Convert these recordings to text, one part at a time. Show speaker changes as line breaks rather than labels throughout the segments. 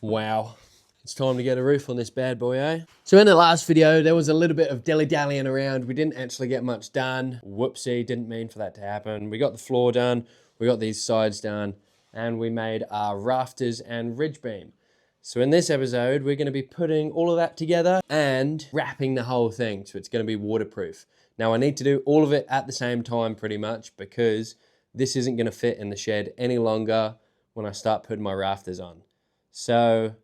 Wow. It's time to get a roof on this bad boy, eh? So in the last video, there was a little bit of dilly-dallying around. We didn't actually get much done. Whoopsie, didn't mean for that to happen. We got the floor done, we got these sides done, and we made our rafters and ridge beam. So in this episode, we're gonna be putting all of that together and wrapping the whole thing, so it's gonna be waterproof. Now I need to do all of it at the same time pretty much because this isn't gonna fit in the shed any longer when I start putting my rafters on. So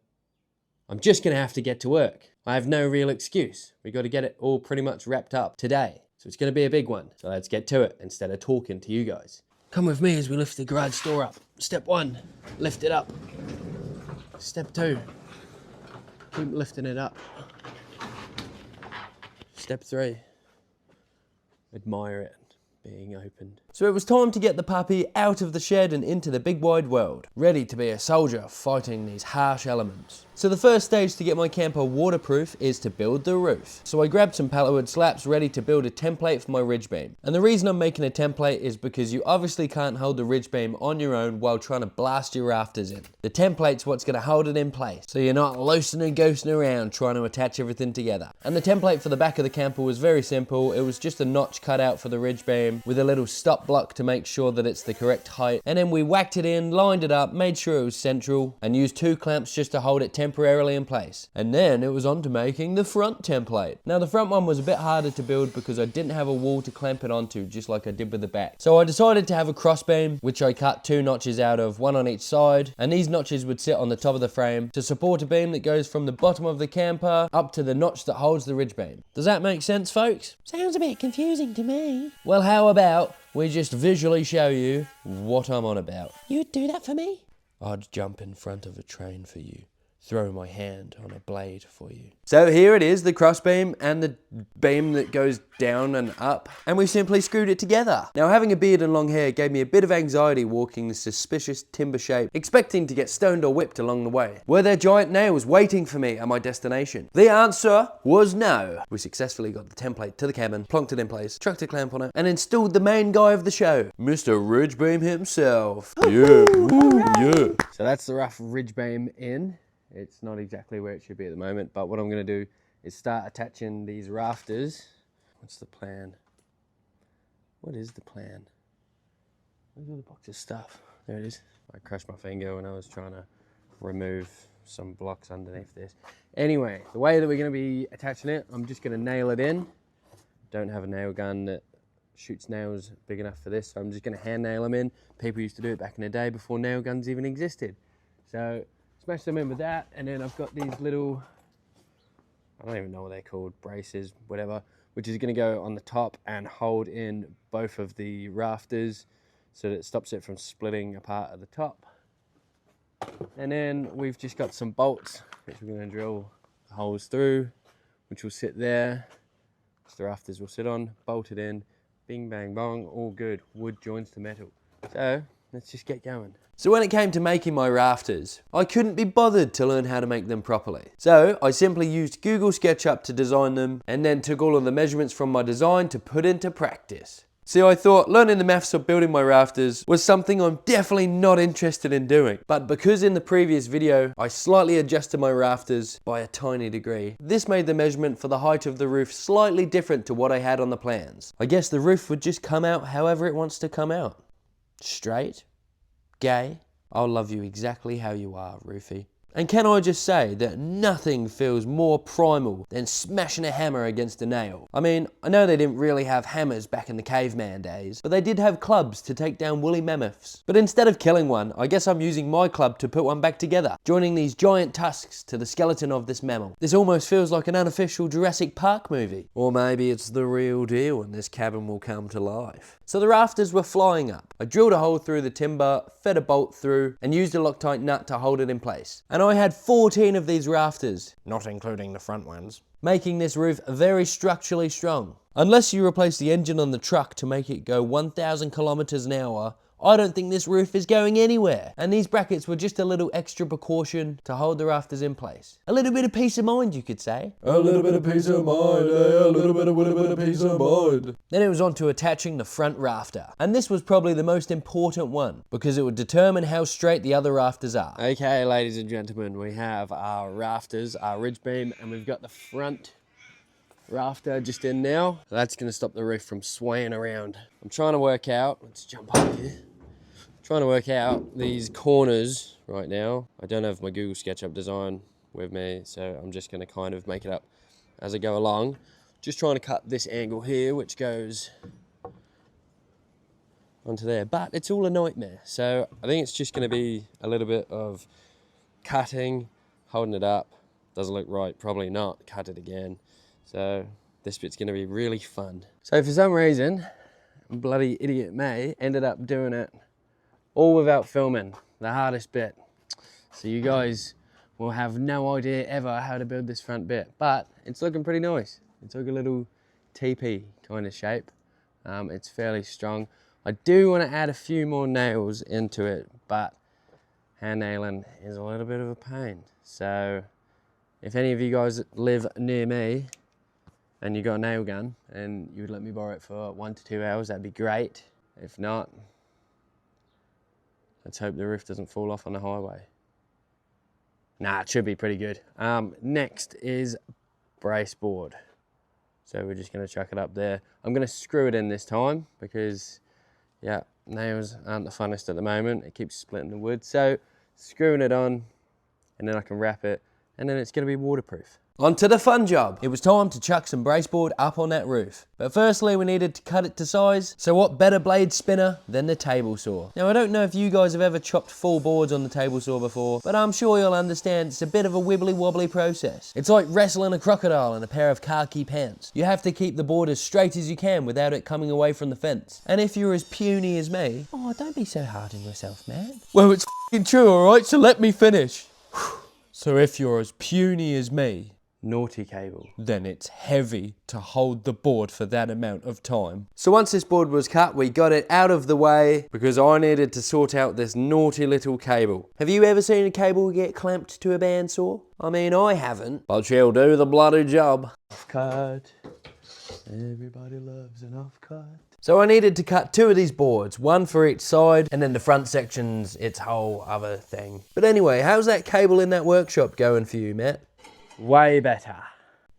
I'm just gonna have to get to work. I have no real excuse. We got to get it all pretty much wrapped up today. So it's gonna be a big one. So let's get to it instead of talking to you guys. Come with me as we lift the garage door up. Step 1, lift it up. Step 2, keep lifting it up. Step 3, admire it being opened. So it was time to get the puppy out of the shed and into the big wide world, ready to be a soldier fighting these harsh elements. So the first stage to get my camper waterproof is to build the roof. So I grabbed some pallet wood slabs ready to build a template for my ridge beam. And the reason I'm making a template is because you obviously can't hold the ridge beam on your own while trying to blast your rafters in. The template's what's going to hold it in place, so you're not loosing and ghosting around trying to attach everything together. And the template for the back of the camper was very simple. It was just a notch cut out for the ridge beam with a little stop block to make sure that it's the correct height. And then we whacked it in, lined it up, made sure it was central, and used 2 clamps just to hold it temporarily in place. And then it was on to making the front template. Now the front one was a bit harder to build because I didn't have a wall to clamp it onto, just like I did with the back. So I decided to have a cross beam, which I cut 2 notches out of, 1 on each side, and these notches would sit on the top of the frame to support a beam that goes from the bottom of the camper up to the notch that holds the ridge beam. Does that make sense, folks?
Sounds a bit confusing to me.
Well, how about we just visually show you what I'm on about?
You'd do that for me?
I'd jump in front of a train for you, throw my hand on a blade for you. So here it is, the crossbeam and the beam that goes down and up, and we simply screwed it together. Now having a beard and long hair gave me a bit of anxiety walking this suspicious timber shape, expecting to get stoned or whipped along the way. Were there giant nails waiting for me at my destination? The answer was no. We successfully got the template to the cabin, plonked it in place, chucked a clamp on it, and installed the main guy of the show, Mr. Ridge Beam himself. Yeah, woo, yeah. So that's the rough ridge beam in. It's not exactly where it should be at the moment, but what I'm going to do is start attaching these rafters. What's the plan? What is the plan? Where's all the box of stuff? There it is. I crushed my finger when I was trying to remove some blocks underneath this. Anyway, the way that we're going to be attaching it, I'm just going to nail it in. Don't have a nail gun that shoots nails big enough for this, so I'm just going to hand nail them in. People used to do it back in the day before nail guns even existed. So smash them in with that, and then I've got these little, I don't even know what they're called, braces, whatever, which is going to go on the top and hold in both of the rafters so that it stops it from splitting apart at the top. And then we've just got some bolts which we're going to drill the holes through, which will sit there, which the rafters will sit on, bolted in, bing bang bong, all good, wood joins to metal. So let's just get going. So when it came to making my rafters, I couldn't be bothered to learn how to make them properly. So I simply used Google SketchUp to design them and then took all of the measurements from my design to put into practice. See, I thought learning the maths of building my rafters was something I'm definitely not interested in doing. But because in the previous video, I slightly adjusted my rafters by a tiny degree, this made the measurement for the height of the roof slightly different to what I had on the plans. I guess the roof would just come out however it wants to come out. Straight. Gay, I'll love you exactly how you are, Roofie. And can I just say that nothing feels more primal than smashing a hammer against a nail. I mean, I know they didn't really have hammers back in the caveman days, but they did have clubs to take down woolly mammoths. But instead of killing one, I guess I'm using my club to put one back together, joining these giant tusks to the skeleton of this mammal. This almost feels like an unofficial Jurassic Park movie. Or maybe it's the real deal and this cabin will come to life. So the rafters were flying up. I drilled a hole through the timber, fed a bolt through, and used a Loctite nut to hold it in place. And I had 14 of these rafters, not including the front ones, making this roof very structurally strong. Unless you replace the engine on the truck to make it go 1,000 kilometers an hour, I don't think this roof is going anywhere. And these brackets were just a little extra precaution to hold the rafters in place. A little bit of peace of mind, you could say.
A little bit of peace of mind, a little bit of peace of mind.
Then it was on to attaching the front rafter. And this was probably the most important one because it would determine how straight the other rafters are. Okay, ladies and gentlemen, we have our rafters, our ridge beam, and we've got the front rafter just in now. That's going to stop the roof from swaying around. I'm trying to work out, let's jump up here. Trying to work out these corners right now. I don't have my Google SketchUp design with me, so I'm just going to kind of make it up as I go along. Just trying to cut this angle here, which goes onto there, but it's all a nightmare. So I think it's just going to be a little bit of cutting, holding it up. Doesn't look right, probably not. Cut it again. So this bit's going to be really fun. So for some reason, bloody idiot May ended up doing it all without filming, the hardest bit. So you guys will have no idea ever how to build this front bit, but it's looking pretty nice. It's like a little teepee kind of shape. It's fairly strong. I do want to add a few more nails into it, but hand nailing is a little bit of a pain. So if any of you guys live near me and you got a nail gun and you would let me borrow it for 1 to 2 hours, that'd be great. If not, let's hope the roof doesn't fall off on the highway. Nah, it should be pretty good. Next is brace board. So we're just gonna chuck it up there. I'm gonna screw it in this time because, yeah, nails aren't the funnest at the moment. It keeps splitting the wood. So screwing it on, and then I can wrap it, and then it's gonna be waterproof. On to the fun job. It was time to chuck some braceboard up on that roof. But firstly, we needed to cut it to size. So what better blade spinner than the table saw? Now, I don't know if you guys have ever chopped full boards on the table saw before, but I'm sure you'll understand it's a bit of a wibbly wobbly process. It's like wrestling a crocodile in a pair of khaki pants. You have to keep the board as straight as you can without it coming away from the fence. And if you're as puny as me,
Oh, don't be so hard on yourself, man.
well, it's f***ing true, alright? So let me finish. So if you're as puny as me, naughty cable, then it's heavy to hold the board for that amount of time. So once this board was cut, we got it out of the way because I needed to sort out this naughty little cable. Have you ever seen a cable get clamped to a bandsaw? I mean, I haven't, but she'll do the bloody job. Off cut. Everybody loves an off cut. So I needed to cut 2 of these boards, 1 for each side, and then the front section's its whole other thing. But anyway, how's that cable in that workshop going for you, Matt? Way better.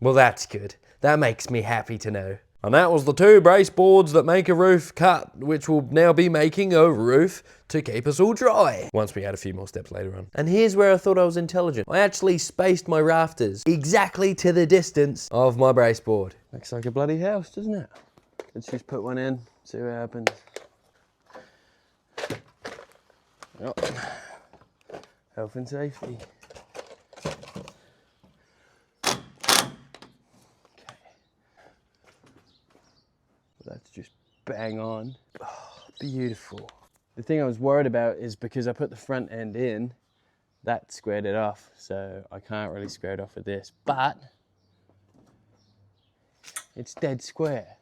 Well, that's good. That makes me happy to know. And that was the 2 brace boards that make a roof cut, which will now be making a roof to keep us all dry. Once we add a few more steps later on. And here's where I thought I was intelligent. I actually spaced my rafters exactly to the distance of my brace board. Looks like a bloody house, doesn't it? Let's just put one in, see what happens. Yep. Health and safety. That's just bang on. Oh, beautiful. The thing I was worried about is because I put the front end in, that squared it off, so I can't really square it off with this, but it's dead square.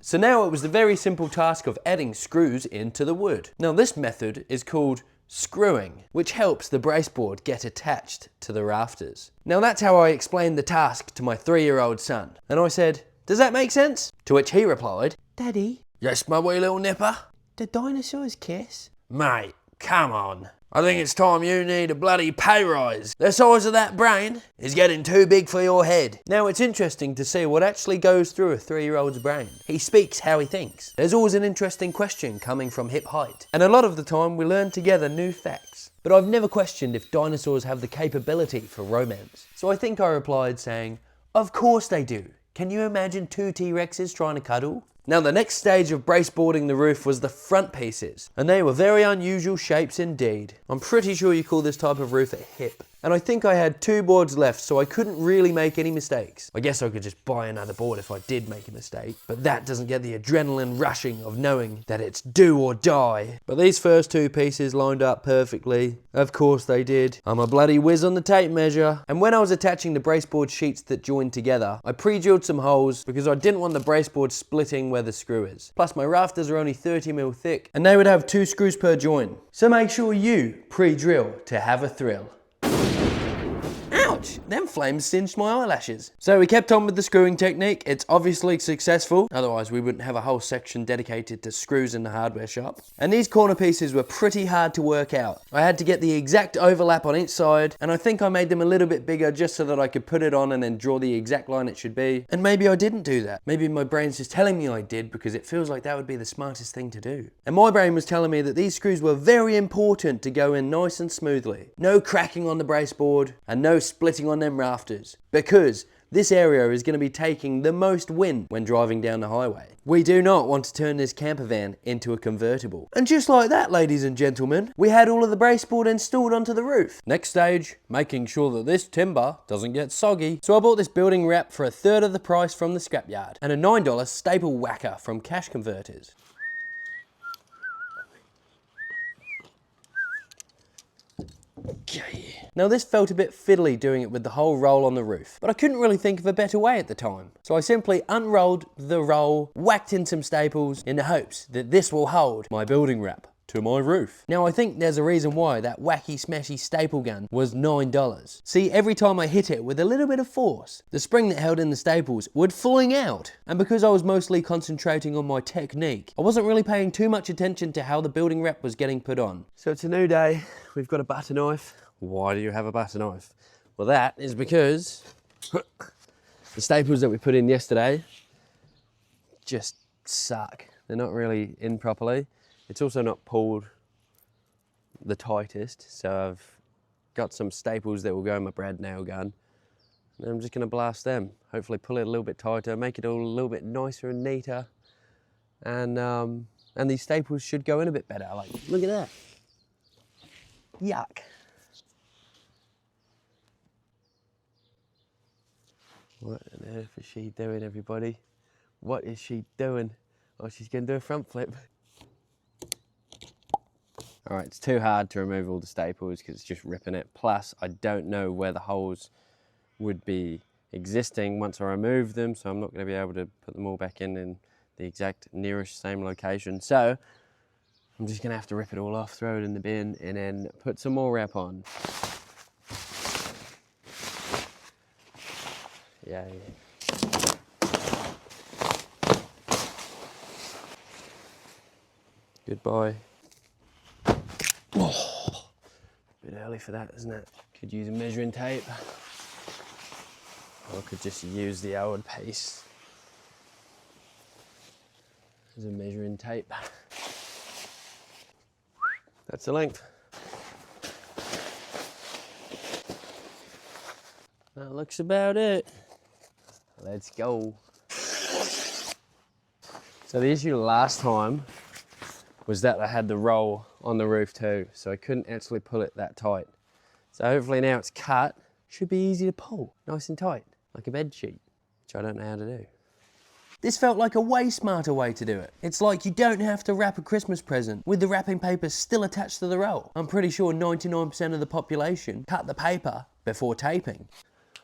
So now it was the very simple task of adding screws into the wood. Now this method is called screwing, which helps the braceboard get attached to the rafters. Now that's how I explained the task to my 3-year-old son, and I said, "Does that make sense?" To which he replied,
Daddy,
"Yes, my wee little nipper."
do dinosaurs kiss?
Mate, come on. I think it's time you need a bloody pay rise. The size of that brain is getting too big for your head. Now it's interesting to see what actually goes through a 3-year-old's brain. He speaks how he thinks. There's always an interesting question coming from hip height. And a lot of the time we learn together new facts. But I've never questioned if dinosaurs have the capability for romance. So I think I replied saying, "Of course they do. Can you imagine 2 T-Rexes trying to cuddle?" Now the next stage of braceboarding the roof was the front pieces, and they were very unusual shapes indeed. I'm pretty sure you call this type of roof a hip. And I think I had 2 boards left, so I couldn't really make any mistakes. I guess I could just buy another board if I did make a mistake, but that doesn't get the adrenaline rushing of knowing that it's do or die. But these first 2 pieces lined up perfectly. Of course they did. I'm a bloody whiz on the tape measure. And when I was attaching the braceboard sheets that joined together, I pre-drilled some holes because I didn't want the braceboard splitting where the screw is. Plus my rafters are only 30mm thick and they would have 2 screws per joint. So make sure you pre-drill to have a thrill. Ouch! Them flames singed my eyelashes. So we kept on with the screwing technique. It's obviously successful, otherwise we wouldn't have a whole section dedicated to screws in the hardware shop. And these corner pieces were pretty hard to work out. I had to get the exact overlap on each side, and I think I made them a little bit bigger just so that I could put it on and then draw the exact line it should be. And maybe I didn't do that. Maybe my brain's just telling me I did because it feels like that would be the smartest thing to do. And my brain was telling me that these screws were very important to go in nice and smoothly. No cracking on the braceboard and no splitting on them rafters, because this area is going to be taking the most wind when driving down the highway. We do not want to turn this camper van into a convertible. And just like that, ladies and gentlemen, we had all of the braceboard installed onto the roof. Next stage, making sure that this timber doesn't get soggy. So I bought this building wrap for 1/3 of the price from the scrapyard and a $9 staple whacker from Cash Converters. Okay. Now this felt a bit fiddly doing it with the whole roll on the roof, but I couldn't really think of a better way at the time. So I simply unrolled the roll, whacked in some staples in the hopes that this will hold my building wrap to my roof. Now I think there's a reason why that wacky smashy staple gun was $9. See, every time I hit it with a little bit of force, the spring that held in the staples would fling out. And because I was mostly concentrating on my technique, I wasn't really paying too much attention to how the building wrap was getting put on. So it's a new day. We've got a butter knife. Why do you have a butter knife? Well, that is because the staples that we put in yesterday just suck. They're not really in properly. It's also not pulled the tightest, so I've got some staples that will go in my brad nail gun. And I'm just gonna blast them. Hopefully pull it a little bit tighter, make it all a little bit nicer and neater. And these staples should go in a bit better. Like, look at that. Yuck. What on earth is she doing, everybody? What is she doing? Oh, she's gonna do a front flip. All right, it's too hard to remove all the staples because it's just ripping it. Plus, I don't know where the holes would be existing once I remove them, so I'm not gonna be able to put them all back in the exact nearest same location. So, I'm just gonna have to rip it all off, throw it in the bin, and then put some more wrap on. Yeah. Goodbye. Oh, a bit early for that, isn't it? Could use a measuring tape. Or I could just use the old piece as a measuring tape. That's the length. That looks about it. Let's go. So the issue last time was that I had the roll on the roof too, so I couldn't actually pull it that tight. So hopefully now it's cut, should be easy to pull, nice and tight, like a bed sheet, which I don't know how to do. This felt like a way smarter way to do it. It's like you don't have to wrap a Christmas present with the wrapping paper still attached to the roll. I'm pretty sure 99% of the population cut the paper before taping.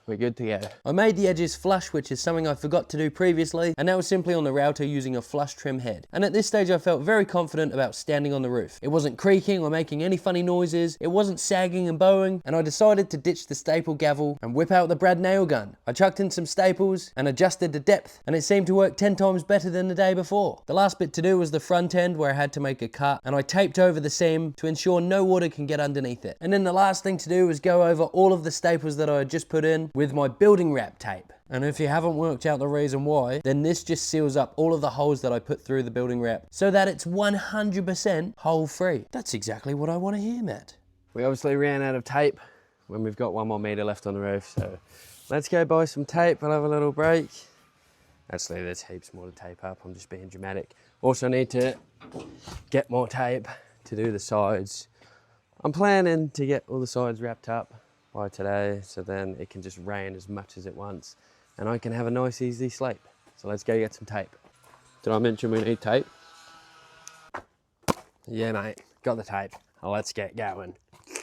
We're good to go. I made the edges flush, which is something I forgot to do previously, and that was simply on the router using a flush trim head. And at this stage I felt very confident about standing on the roof. It wasn't creaking or making any funny noises, it wasn't sagging and bowing, and I decided to ditch the staple gavel and whip out the brad nail gun. I chucked in some staples and adjusted the depth, and it seemed to work 10 times better than the day before. The last bit to do was the front end where I had to make a cut, and I taped over the seam to ensure no water can get underneath it. And then the last thing to do was go over all of the staples that I had just put in with my building wrap tape. And if you haven't worked out the reason why, then this just seals up all of the holes that I put through the building wrap so that it's 100% hole free. That's exactly what I want to hear, Matt. We obviously ran out of tape when we've got 1 more meter left on the roof, so let's go buy some tape. We'll have a little break. Actually, there's heaps more to tape up. I'm just being dramatic. Also need to get more tape to do the sides. I'm planning to get all the sides wrapped up by today, so then it can just rain as much as it wants and I can have a nice easy sleep. So let's go get some tape. Did I mention we need tape? Yeah mate, got the tape. Let's get going.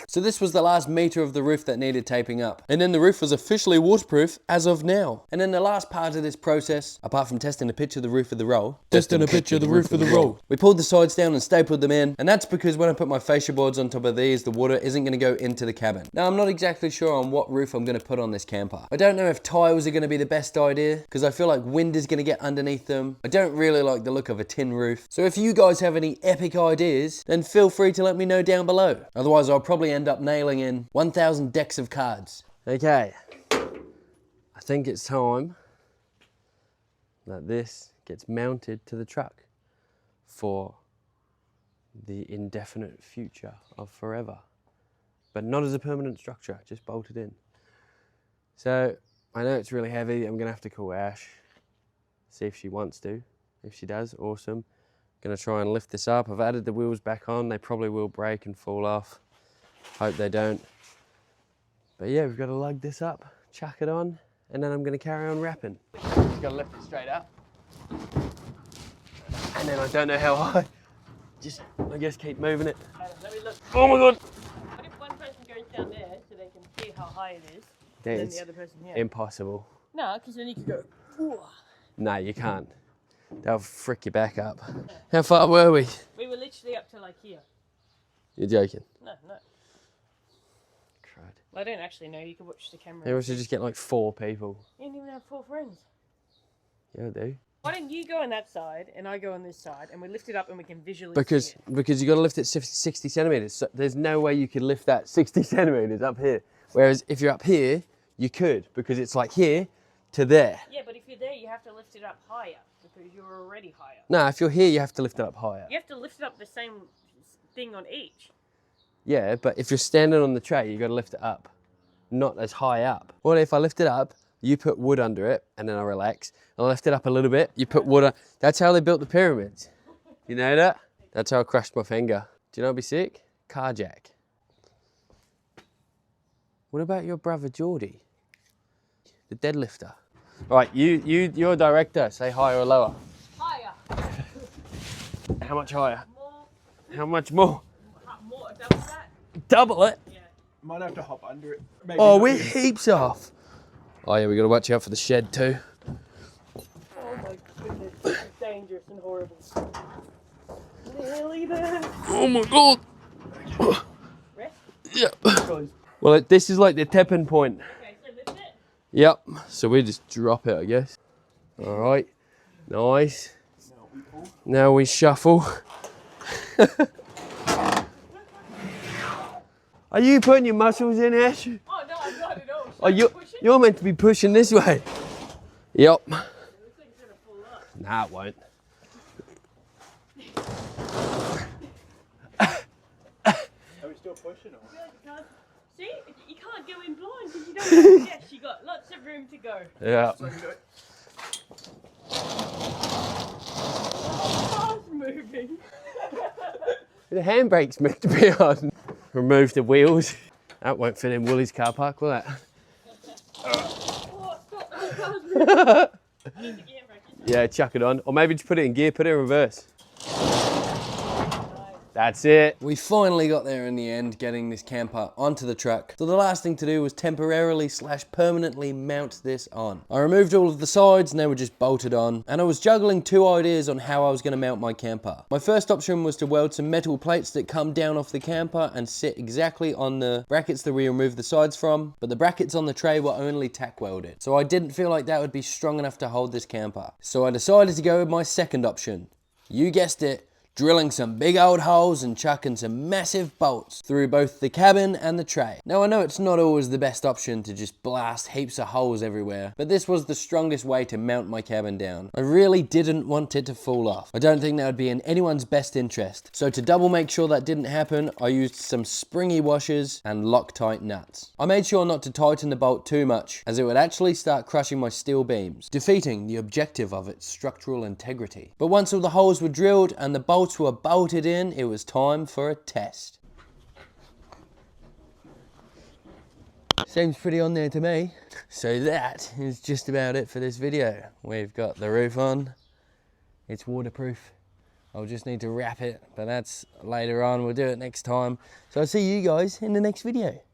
So this was the last metre of the roof that needed taping up. And then the roof was officially waterproof as of now. And then the last part of this process, apart from testing a picture of the roof of the roll,
Testing a picture of the roof of the roll.
we pulled the sides down and stapled them in. And that's because when I put my fascia boards on top of these, the water isn't going to go into the cabin. Now I'm not exactly sure on what roof I'm going to put on this camper. I don't know if tiles are going to be the best idea because I feel like wind is going to get underneath them. I don't really like the look of a tin roof. So if you guys have any epic ideas, then feel free to let me know down below. Otherwise I'll probably end up nailing in 1,000 decks of cards. Okay, I think it's time that this gets mounted to the truck for the indefinite future of forever, but not as a permanent structure, just bolted in. So I know it's really heavy. I'm gonna have to call Ash, see if she wants to. If she does, awesome. Gonna try and lift this up. I've added the wheels back on. They probably will break and fall off. Hope they don't. But yeah, we've got to lug this up, chuck it on, and then I'm going to carry on wrapping. Just got to lift it straight up. And then I don't know how high. Just, I guess, keep moving it.
Let me look.
Oh my God!
What if one person goes down there so they can see how high it is, and then
It's
the other person here?
impossible.
No, because then you can go. Ooh.
No, you can't. They'll frick your back up. How far were we?
We were literally up to like here.
You're joking.
No.
Crud.
Well, I don't actually know. You can watch the camera.
Maybe we should just get like 4 people.
You don't even have 4 friends.
Yeah, I do.
Why don't you go on that side and I go on this side and we lift it up and we can visually
Because
see it?
you got to lift it 60 centimeters. So there's no way you could lift that 60 centimeters up here. Whereas if you're up here, you could, because it's like here to there.
Yeah, but if you're there, you have to lift it up higher because you're already higher.
No, if you're here, you have to lift it up higher.
You have to lift it up the same thing on each.
Yeah, but if you're standing on the tray, you got to lift it up, not as high up. What if I lift it up, you put wood under it, and then I relax, and I lift it up a little bit, you put wood on. That's how they built the pyramids. You know that? That's how I crushed my finger. Do you know what'd be sick? Carjack. What about your brother Geordie? The deadlifter. All right, you're a director. Say higher or lower.
Higher.
How much higher?
More.
How much more?
More. Double that.
Double it?
Yeah.
Might have to hop under it. Maybe
Oh,
not.
we're heaps off. Oh yeah, we gotta watch out for the shed too.
Oh my goodness, this is dangerous and horrible. Nearly there.
Oh my God.
Rest.
Yeah. Well, this is like the tipping point.
Okay, so lift it.
Yep. So we just drop it, I guess. All right. Nice. Now we shuffle. Are you putting your muscles in, Ash?
Oh no, I'm not at all.
Oh, you're meant to be pushing this way. Yep.
This thing's gonna pull up.
Nah, it won't.
Are we still pushing or?
See, you can't go in blind because you don't have. Yes, you got lots of room to go.
Yeah.
Car's moving.
The handbrake's meant to be on. Remove the wheels. That won't fit in Woolies car park, will it?
Oh, stop, the car's moving. Use the gear brake, isn't it?
Yeah, chuck it on. Or maybe just put it in gear, put it in reverse. That's it. We finally got there in the end, getting this camper onto the truck. So the last thing to do was temporarily / permanently mount this on. I removed all of the sides and they were just bolted on. And I was juggling 2 ideas on how I was gonna mount my camper. My first option was to weld some metal plates that come down off the camper and sit exactly on the brackets that we removed the sides from. But the brackets on the tray were only tack welded. So I didn't feel like that would be strong enough to hold this camper. So I decided to go with my second option. You guessed it. Drilling some big old holes and chucking some massive bolts through both the cabin and the tray. Now I know it's not always the best option to just blast heaps of holes everywhere, but this was the strongest way to mount my cabin down. I really didn't want it to fall off. I don't think that would be in anyone's best interest. So to double make sure that didn't happen, I used some springy washers and Loctite nuts. I made sure not to tighten the bolt too much, as it would actually start crushing my steel beams, defeating the objective of its structural integrity. But once all the holes were drilled and the bolts were bolted in, it was time for a test. Seems pretty on there to me. So that is just about it for this video. We've got the roof on. It's waterproof. I'll just need to wrap it, but that's later on. We'll do it next time. So I'll see you guys in the next video.